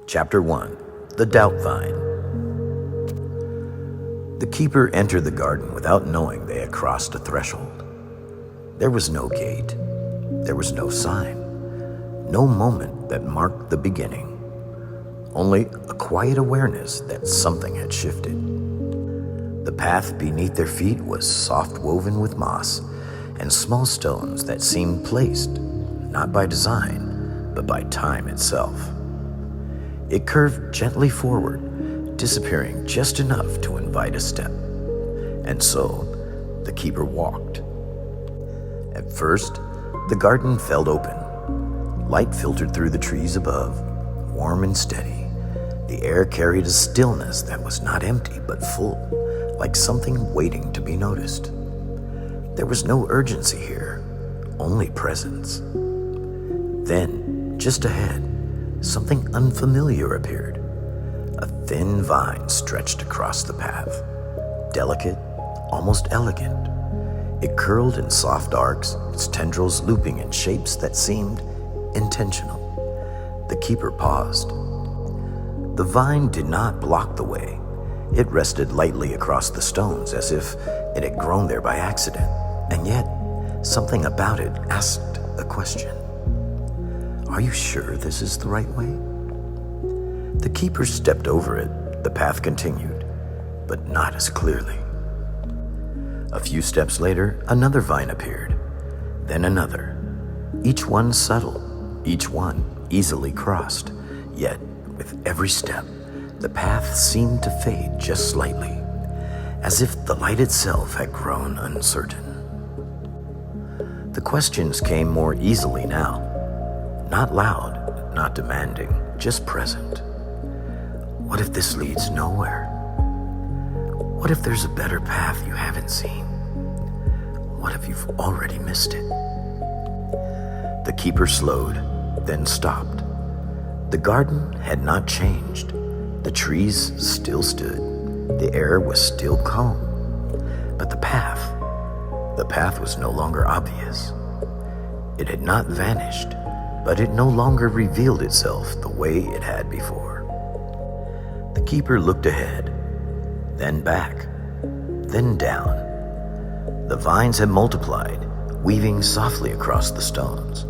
Chapter 1. The Doubtvine. The keeper entered the garden without knowing they had crossed a threshold. There was no gate. There was no sign. No moment that marked the beginning. Only a quiet awareness that something had shifted. The path beneath their feet was soft woven with moss and small stones that seemed placed, not by design, but by time itself. It curved gently forward, disappearing just enough to invite a step. And so, the keeper walked. At first, the garden felt open. Light filtered through the trees above, warm and steady. The air carried a stillness that was not empty but full, like something waiting to be noticed. There was no urgency here, only presence. Then, just ahead, something unfamiliar appeared. A thin vine stretched across the path, delicate, almost elegant. It curled in soft arcs, its tendrils looping in shapes that seemed intentional. The keeper paused. The vine did not block the way. It rested lightly across the stones as if it had grown there by accident, and yet something about it asked a question. Are you sure this is the right way? The keeper stepped over it. The path continued, but not as clearly. A few steps later, another vine appeared, then another. Each one subtle, each one easily crossed. Yet, with every step, the path seemed to fade just slightly, as if the light itself had grown uncertain. The questions came more easily now. Not loud, not demanding, just present. What if this leads nowhere? What if there's a better path you haven't seen? What if you've already missed it? The keeper slowed, then stopped. The garden had not changed. The trees still stood. The air was still calm. But the path was no longer obvious. It had not vanished, but it no longer revealed itself the way it had before. The keeper looked ahead, then back, then down. The vines had multiplied, weaving softly across the stones,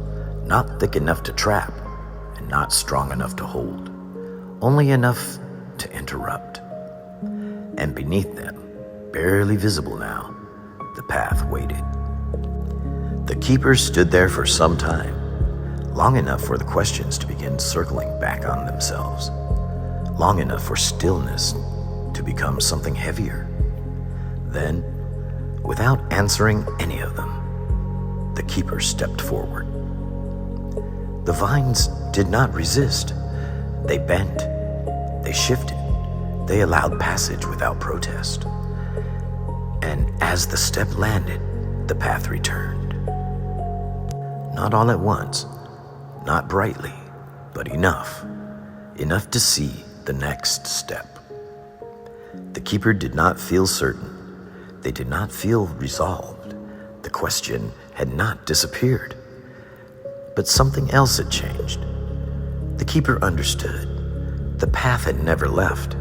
not thick enough to trap, and not strong enough to hold, only enough to interrupt. And beneath them, barely visible now, the path waited. The keeper stood there for some time, long enough for the questions to begin circling back on themselves, long enough for stillness to become something heavier. Then, without answering any of them, the keeper stepped forward. The vines did not resist. They bent, they shifted, they allowed passage without protest. And as the step landed, the path returned. Not all at once, not brightly, but enough to see the next step. The keeper did not feel certain. They did not feel resolved. The question had not disappeared. But something else had changed. The keeper understood. The path had never left.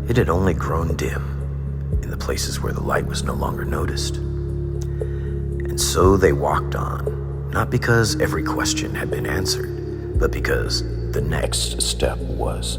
It had only grown dim in the places where the light was no longer noticed. And so they walked on, not because every question had been answered, but because the next step was.